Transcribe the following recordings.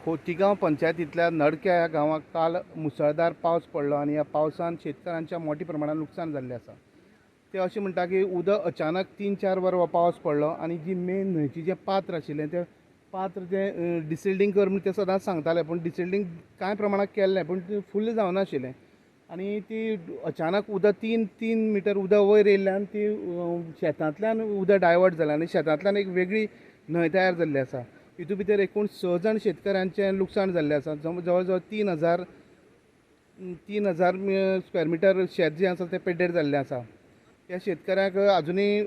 खोतीगांव पंचायतींतल्या नडक्या ह्या गांवांत काल मुसळधार पावस पडलो आणि ह्या पावसान शेतकारांच्या मोठ्या प्रमाणात लुकसाण जाल्लें आसा। ते अशें म्हणटा की उदक अचानक 3-4 वर हो पावस पडलो आणि जी मेन न्हंयची जें पात्र आशिल्लें तें पात्र तें डिसिल्डिंग कर म्हूण ते सदांच सांगताले, पूण डिसिल्डिंग कांय प्रमाणात केल्लें पूण तें फुल्ल जावनाशिल्लें आणि ती अचानक उदक 3 मिटर उदक वयर येयल्ल्यान ती शेतांतल्यान उदक डायवर्ट जालें आणि शेतांतल्यान एक वेगळी न्हंय तयार जाल्ली आसा। हितून भितर एकूण 6 जाण शेतकऱ्यांचें लुकसाण जाल्लें आसा। जवळ जवळ 3,000 स्क्वेअर मिटर शेत जें आसा तें पेड्डेर जाल्लें आसा। त्या शेतकऱ्याक अजुनूय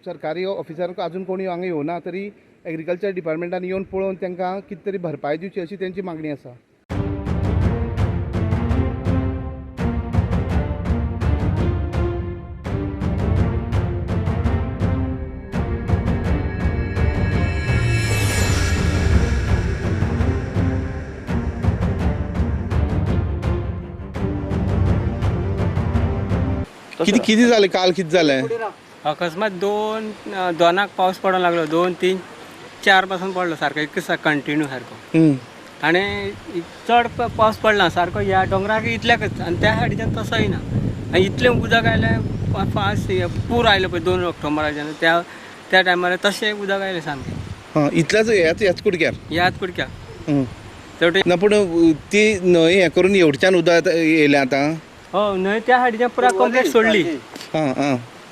सरकारी ऑफिसरांक अजून कोणी हांगा येवना, तरी एग्रीकल्चर डिपार्टमेंटान येवन पळोवन तांकां कितें तरी भरपाय दिवची अशी तेंची मागणी आसा। किती जालें काल कितें जालें? अकस्मात दोनाक पावस पडोंक लागलो, 2, 3, 4 पासून पडलो सारको एक कंटिन्यू सारको। आणि चड पावस पडला सारको ह्या डोंगराक इतल्याकच आणि त्या सायडीच्यान तसोय ना। आणि इतलें उदक आयलें फास्ट पूर आयलो पळय 2 ऑक्टोबराच्यान त्या टायमार तशें उदक आयलें सामकें। इतल्याच ह्याच कुडक्यार ह्याच कुडक्याक शेवटी ना, पूण ती न्हंय हें करून एवढच्यान उदक येयलें आतां? हो, न्हंय त्या सायडीच्यान पुरा कंप्लीट सोडली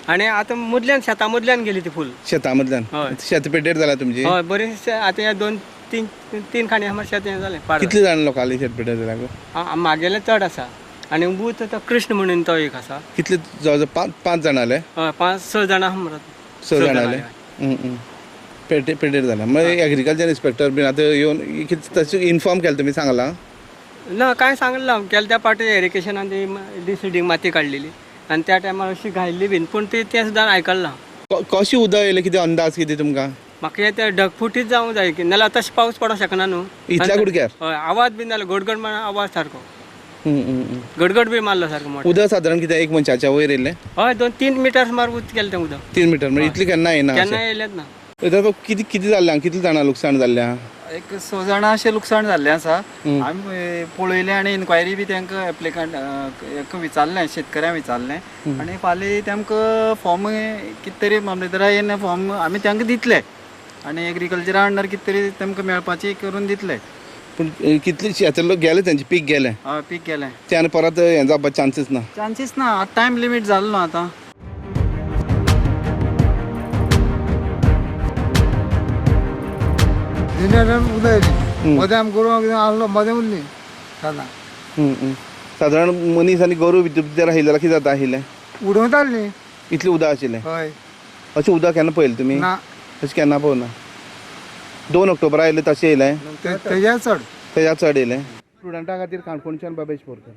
आणि आता मदल्यान शेतां मदल्यान गेली ती फूल शेतां मदल्यान। शेत पेड्डेर जाला तुमची? हय, बरेचशे आता ह्या 2-3 खाणी आमच्या शेत हें जालें। कितले जाण लोकांले शेत पेड्डेर जाला? म्हागेलें चड आसा आणि बूथ तो कृष्ण म्हणून तो एक आसा। कितले जवळ जवळ 5 जाण जाले? हय, 5-6 जाणां आसा मरे। 6 जाण जाले पेड्डेर जाला। मागीर एग्रीकल्चर इन्स्पेक्टर बीन आतां येवन तशें इन्फॉर्म केलें, तुमी सांगलां? ना, काय सांगला केल्या त्या पाटी एरिकेशनान ती डिसिल्डिंग माती काडलेली आणि त्या टायमार अशी घायल्ली बीन, पूण ते सुद्दां आयकलां ना। कशें उदक येयलें, कितें अंदाज कितें तुमकां? म्हाका ते ढगफुटीच जावंक जाय की नाल्यार तशें पावस पडोंक शकना न्हू इतल्या कुडक्यार। हय, आवाज बीन जालो गडगड म्हणून आवाज सारको गडगड बी मारलो सारको मोठो। उदक सादारण कितें एक मनशाच्या वयर येयलें? हय, 2-3 मिटर सुमार उंच केलें तें उदक। 3 मिटर म्हणजे इतलें केन्ना येना? केन्ना येयलेंच ना। कितें जाल्लें? कितले जाणां लुकसाण जाल्लें? एक 6 जाणां अशें लुकसाण जाल्लें आसा। आमी पळयलें आणि इन्क्वायरी बी तांकां एप्लिकंट विचारलें, शेतकऱ्यांक विचारलें आणि फाल्यां तांकां फॉर्म कितें तरी मामलेदारा येवन फॉर्म आमी तांकां दितले आणि एग्रीकल्चरा अंडर कितें तरी तांकां मेळपाचें करून दितले। पूण कितले शेतां गेले, तेंचें पीक गेलें? हय, पीक गेलें। ते आनी परत हें जावपाचे चान्सीस ना? चान्सीस ना, आतां टायम लिमीट जालो न्हू आतां। सादारण मनीस आनी गोरू भितर आयले जाल्यार कितें जाता आशिल्लें? उडोवताली इतलें उदक आशिल्लें? हय। अशें उदक केन्ना पळयलें तुमी? ना, तशें केन्ना पळोवना। 2 ऑक्टोबरा आयलें तशें येयलें? तेज्या चड तेज्या चड येयलें। स्टुडंटा खातीर काणकोणच्यान बाबेश बोरकर।